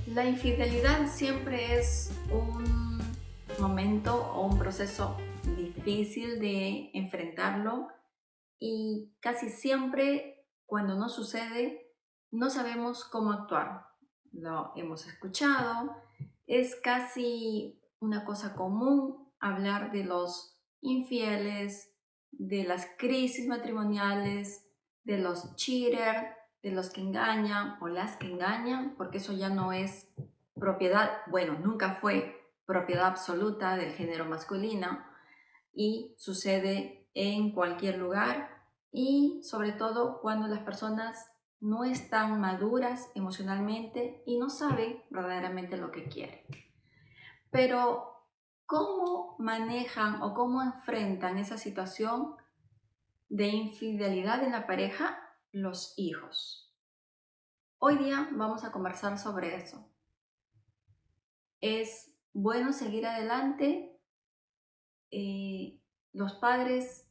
La infidelidad siempre es un momento o un proceso difícil de enfrentarlo y casi siempre cuando no sucede no sabemos cómo actuar. Lo hemos escuchado, es casi una cosa común hablar de los infieles, de las crisis matrimoniales, de los cheaters, de los que engañan o las que engañan, porque eso ya no es propiedad, bueno, nunca fue propiedad absoluta del género masculino y sucede en cualquier lugar y sobre todo cuando las personas no están maduras emocionalmente y no saben verdaderamente lo que quieren. Pero, ¿cómo manejan o cómo enfrentan esa situación de infidelidad en la pareja los hijos? Hoy día vamos a conversar sobre eso. ¿Es bueno seguir adelante? Los padres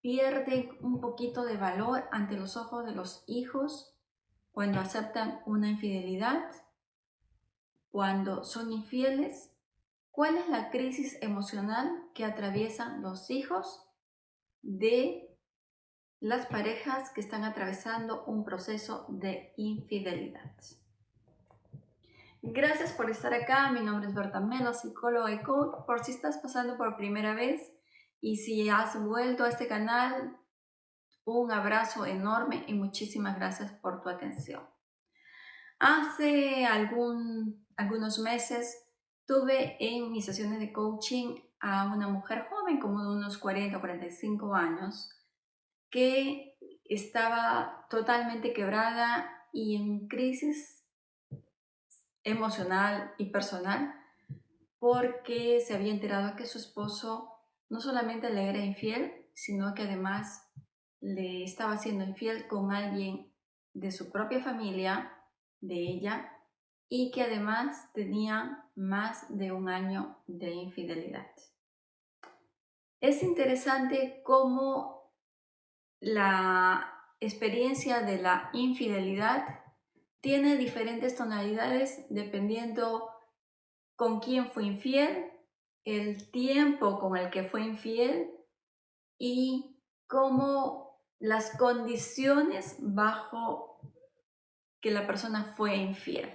pierden un poquito de valor ante los ojos de los hijos cuando aceptan una infidelidad, cuando son infieles. ¿Cuál es la crisis emocional que atraviesan los hijos de las parejas que están atravesando un proceso de infidelidad? Gracias por estar acá. Mi nombre es Berta Melo, psicóloga y coach. Por si estás pasando por primera vez y si has vuelto a este canal, un abrazo enorme y muchísimas gracias por tu atención. Hace algunos meses tuve en mis sesiones de coaching a una mujer joven, como de unos 40 o 45 años, que estaba totalmente quebrada y en crisis emocional y personal porque se había enterado que su esposo no solamente le era infiel, sino que además le estaba siendo infiel con alguien de su propia familia, de ella, y que además tenía más de un año de infidelidad. Es interesante cómo la experiencia de la infidelidad tiene diferentes tonalidades dependiendo con quién fue infiel, el tiempo con el que fue infiel y cómo las condiciones bajo que la persona fue infiel.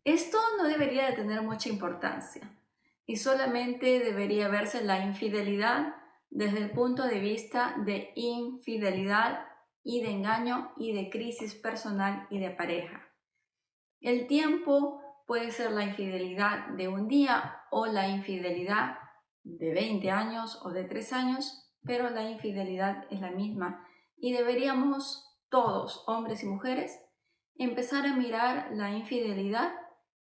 Esto no debería de tener mucha importancia y solamente debería verse la infidelidad desde el punto de vista de infidelidad y de engaño y de crisis personal y de pareja. El tiempo puede ser la infidelidad de un día o la infidelidad de 20 años o de 3 años, pero la infidelidad es la misma y deberíamos todos, hombres y mujeres, empezar a mirar la infidelidad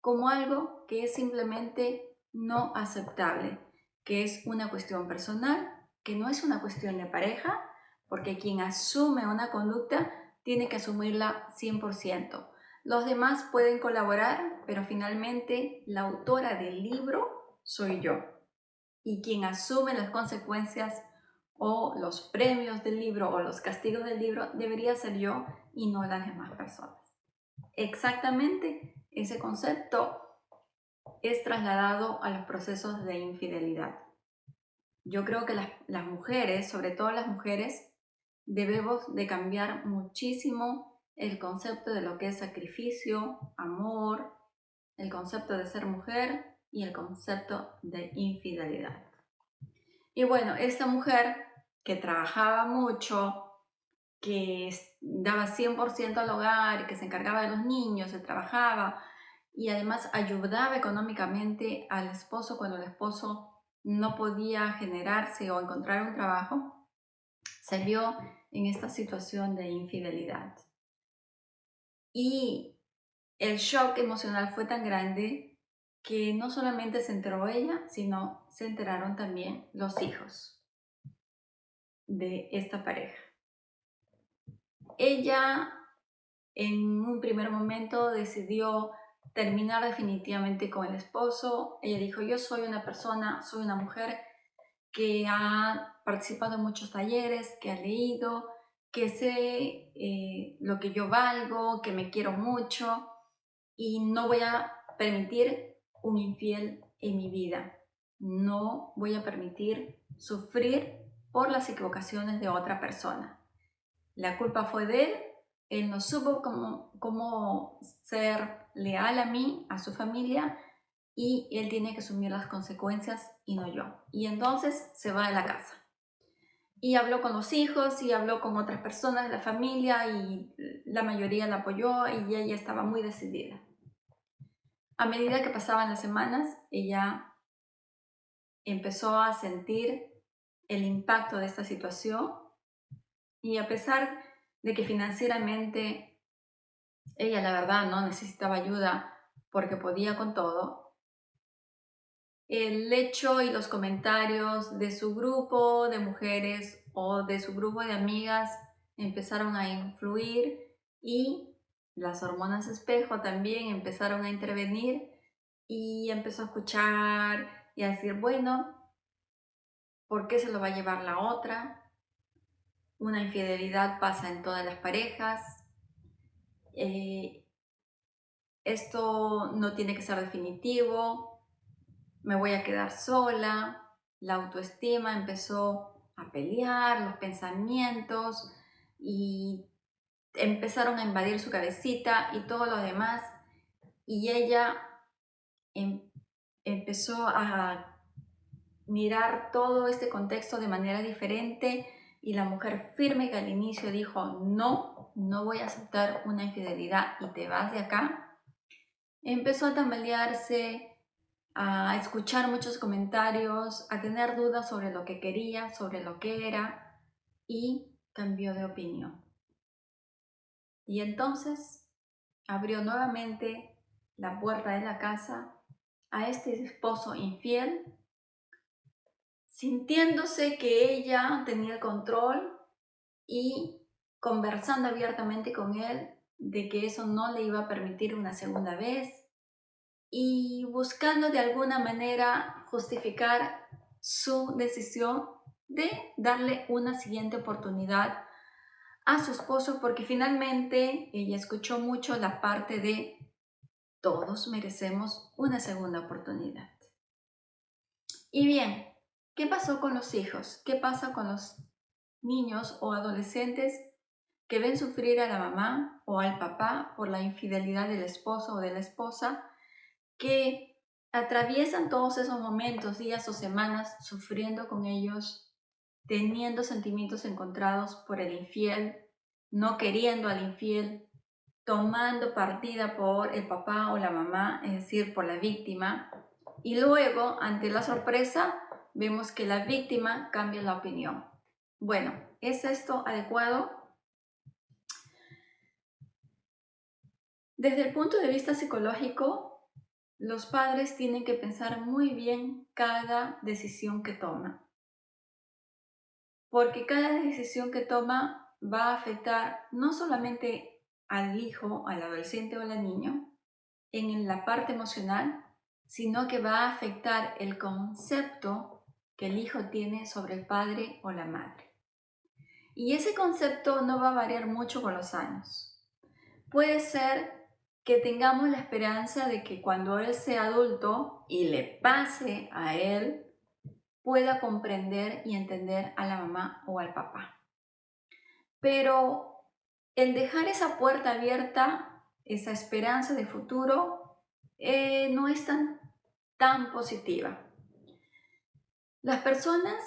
como algo que es simplemente no aceptable, que es una cuestión personal, que no es una cuestión de pareja, porque quien asume una conducta tiene que asumirla 100%. Los demás pueden colaborar, pero finalmente la autora del libro soy yo. Y quien asume las consecuencias o los premios del libro o los castigos del libro debería ser yo y no las demás personas. Exactamente ese concepto es trasladado a los procesos de infidelidad. Yo creo que las mujeres, sobre todo las mujeres, debemos de cambiar muchísimo el concepto de lo que es sacrificio, amor, el concepto de ser mujer y el concepto de infidelidad. Y bueno, esta mujer que trabajaba mucho, que daba 100% al hogar, que se encargaba de los niños, se trabajaba y además ayudaba económicamente al esposo cuando el esposo no podía generarse o encontrar un trabajo, se vio en esta situación de infidelidad. Y el shock emocional fue tan grande que no solamente se enteró ella, sino se enteraron también los hijos de esta pareja. Ella en un primer momento decidió terminar definitivamente con el esposo. Ella dijo, yo soy una persona, soy una mujer que ha participado en muchos talleres, que ha leído, que sé lo que yo valgo, que me quiero mucho y no voy a permitir un infiel en mi vida. No voy a permitir sufrir por las equivocaciones de otra persona. La culpa fue de él no supo cómo ser leal a mí, a su familia, y él tiene que asumir las consecuencias y no yo. Y entonces se va de la casa. Y habló con los hijos y habló con otras personas de la familia y la mayoría la apoyó y ella estaba muy decidida. A medida que pasaban las semanas, ella empezó a sentir el impacto de esta situación y a pesar de que financieramente ella la verdad no necesitaba ayuda porque podía con todo, el hecho y los comentarios de su grupo de mujeres o de su grupo de amigas empezaron a influir y las hormonas espejo también empezaron a intervenir y empezó a escuchar y a decir, bueno, ¿por qué se lo va a llevar la otra? Una infidelidad pasa en todas las parejas. Esto no tiene que ser definitivo. Me voy a quedar sola. La autoestima empezó a pelear, los pensamientos y empezaron a invadir su cabecita y todo lo demás. Y ella empezó a mirar todo este contexto de manera diferente y la mujer firme que al inicio dijo no voy a aceptar una infidelidad y te vas de acá, empezó a tambalearse, a escuchar muchos comentarios, a tener dudas sobre lo que quería, sobre lo que era y cambió de opinión. Y entonces abrió nuevamente la puerta de la casa a este esposo infiel, sintiéndose que ella tenía el control y conversando abiertamente con él de que eso no le iba a permitir una segunda vez y buscando de alguna manera justificar su decisión de darle una siguiente oportunidad a su esposo porque finalmente ella escuchó mucho la parte de todos merecemos una segunda oportunidad. Y bien, ¿qué pasó con los hijos? ¿Qué pasa con los niños o adolescentes que ven sufrir a la mamá o al papá por la infidelidad del esposo o de la esposa, que atraviesan todos esos momentos, días o semanas sufriendo con ellos, teniendo sentimientos encontrados por el infiel, no queriendo al infiel, tomando partida por el papá o la mamá, es decir, por la víctima, y luego, ante la sorpresa, vemos que la víctima cambia la opinión. Bueno, ¿es esto adecuado? Desde el punto de vista psicológico, los padres tienen que pensar muy bien cada decisión que toman, porque cada decisión que toma va a afectar no solamente al hijo, al adolescente o al niño en la parte emocional, sino que va a afectar el concepto que el hijo tiene sobre el padre o la madre. Y ese concepto no va a variar mucho con los años. Puede ser que tengamos la esperanza de que cuando él sea adulto y le pase a él, pueda comprender y entender a la mamá o al papá. Pero el dejar esa puerta abierta, esa esperanza de futuro, no es tan positiva. Las personas,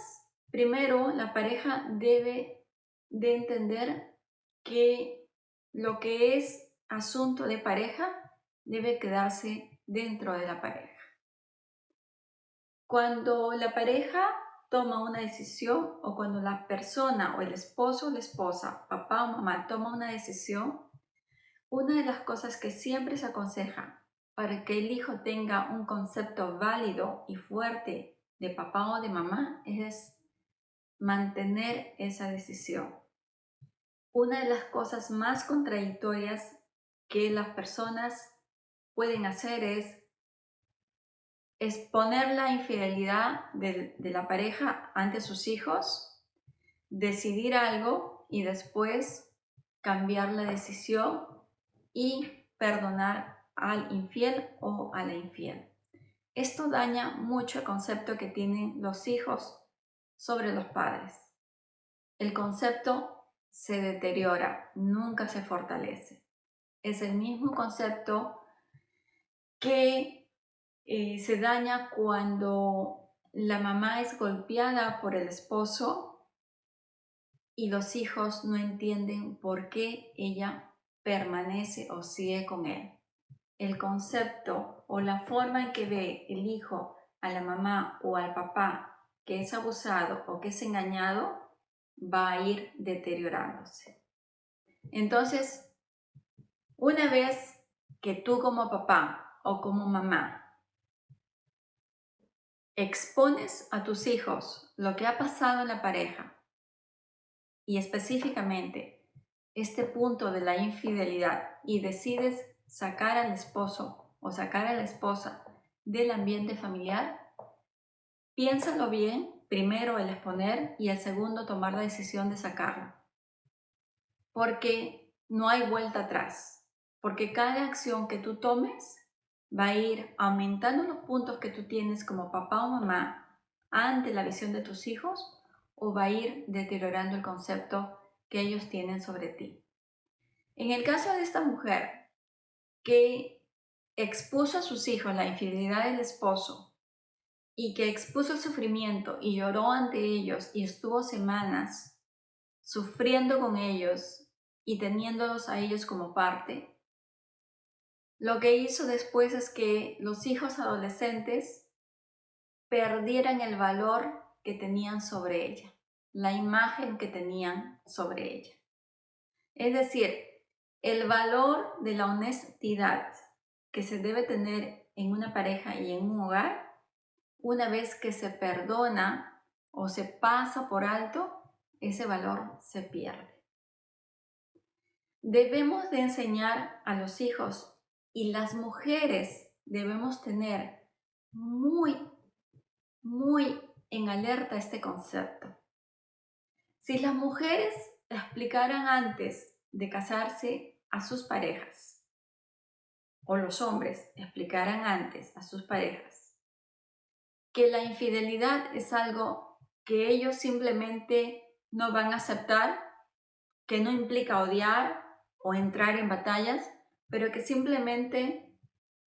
primero, la pareja debe de entender que lo que es asunto de pareja debe quedarse dentro de la pareja. Cuando la pareja toma una decisión o cuando la persona o el esposo o la esposa, papá o mamá toma una decisión, una de las cosas que siempre se aconseja para que el hijo tenga un concepto válido y fuerte de papá o de mamá es mantener esa decisión. Una de las cosas más contradictorias que las personas pueden hacer es exponer la infidelidad de la pareja ante sus hijos, decidir algo y después cambiar la decisión y perdonar al infiel o a la infiel. Esto daña mucho el concepto que tienen los hijos sobre los padres. El concepto se deteriora, nunca se fortalece. Es el mismo concepto que se daña cuando la mamá es golpeada por el esposo y los hijos no entienden por qué ella permanece o sigue con él. El concepto o la forma en que ve el hijo a la mamá o al papá que es abusado o que es engañado va a ir deteriorándose. Entonces, una vez que tú como papá o como mamá expones a tus hijos lo que ha pasado en la pareja y específicamente este punto de la infidelidad y decides sacar al esposo o sacar a la esposa del ambiente familiar, piénsalo bien, primero el exponer y el segundo tomar la decisión de sacarlo. Porque no hay vuelta atrás, porque cada acción que tú tomes va a ir aumentando los puntos que tú tienes como papá o mamá ante la visión de tus hijos o va a ir deteriorando el concepto que ellos tienen sobre ti. En el caso de esta mujer que expuso a sus hijos la infidelidad del esposo y que expuso el sufrimiento y lloró ante ellos y estuvo semanas sufriendo con ellos y teniéndolos a ellos como parte, lo que hizo después es que los hijos adolescentes perdieran el valor que tenían sobre ella, la imagen que tenían sobre ella. Es decir, el valor de la honestidad que se debe tener en una pareja y en un hogar, una vez que se perdona o se pasa por alto, ese valor se pierde. Debemos de enseñar a los hijos y las mujeres debemos tener muy en alerta este concepto. Si las mujeres explicaran antes de casarse a sus parejas, o los hombres explicaran antes a sus parejas, que la infidelidad es algo que ellos simplemente no van a aceptar, que no implica odiar o entrar en batallas, pero que simplemente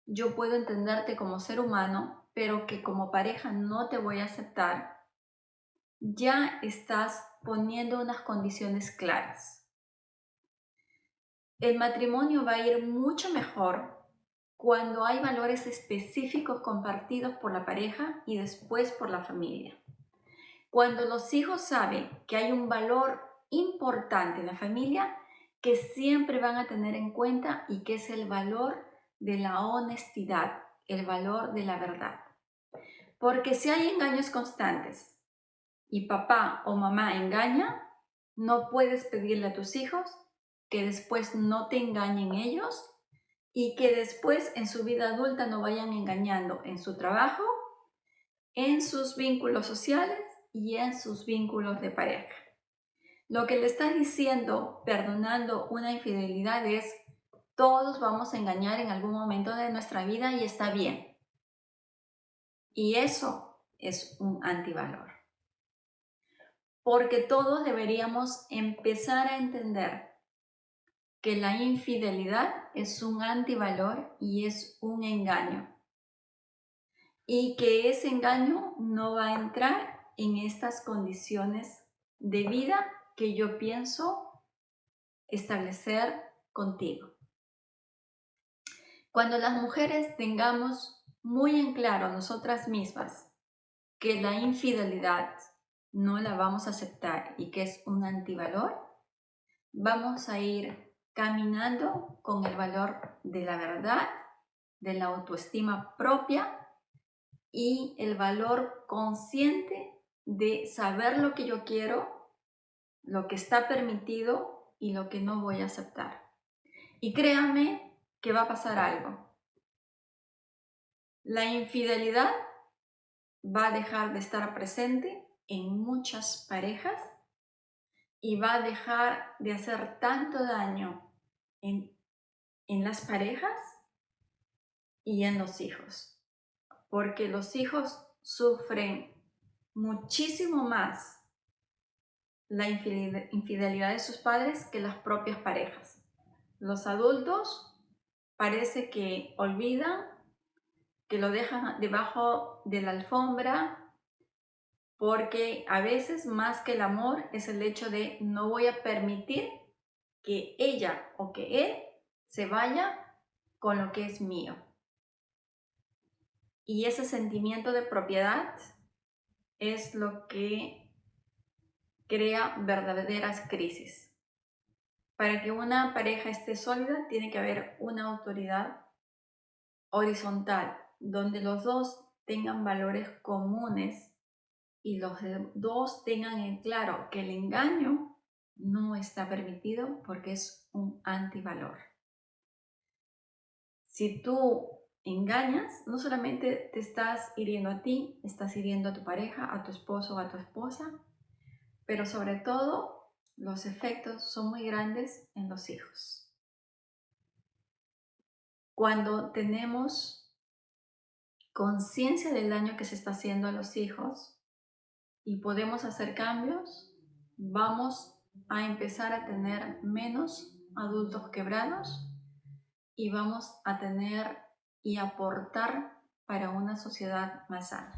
yo puedo entenderte como ser humano, pero que como pareja no te voy a aceptar, ya estás poniendo unas condiciones claras. El matrimonio va a ir mucho mejor cuando hay valores específicos compartidos por la pareja y después por la familia. Cuando los hijos saben que hay un valor importante en la familia que siempre van a tener en cuenta y que es el valor de la honestidad, el valor de la verdad. Porque si hay engaños constantes y papá o mamá engaña, no puedes pedirle a tus hijos que después no te engañen ellos y que después en su vida adulta no vayan engañando en su trabajo, en sus vínculos sociales y en sus vínculos de pareja. Lo que le estás diciendo, perdonando una infidelidad, es todos vamos a engañar en algún momento de nuestra vida y está bien. Y eso es un antivalor. Porque todos deberíamos empezar a entender que la infidelidad es un antivalor y es un engaño. Y que ese engaño no va a entrar en estas condiciones de vida que yo pienso establecer contigo. Cuando las mujeres tengamos muy en claro nosotras mismas que la infidelidad no la vamos a aceptar y que es un antivalor, vamos a ir caminando con el valor de la verdad, de la autoestima propia y el valor consciente de saber lo que yo quiero, lo que está permitido y lo que no voy a aceptar. Y créanme que va a pasar algo. La infidelidad va a dejar de estar presente en muchas parejas y va a dejar de hacer tanto daño en las parejas y en los hijos, porque los hijos sufren muchísimo más la infidelidad de sus padres que las propias parejas. Los adultos parece que olvidan, que lo dejan debajo de la alfombra, porque a veces más que el amor es el hecho de no voy a permitir que ella o que él se vaya con lo que es mío. Y ese sentimiento de propiedad es lo que crea verdaderas crisis. Para que una pareja esté sólida, tiene que haber una autoridad horizontal, donde los dos tengan valores comunes y los dos tengan en claro que el engaño no está permitido porque es un antivalor. Si tú engañas, no solamente te estás hiriendo a ti, estás hiriendo a tu pareja, a tu esposo o a tu esposa, pero sobre todo los efectos son muy grandes en los hijos. Cuando tenemos conciencia del daño que se está haciendo a los hijos y podemos hacer cambios, vamos a empezar a tener menos adultos quebrados y vamos a tener y aportar para una sociedad más sana.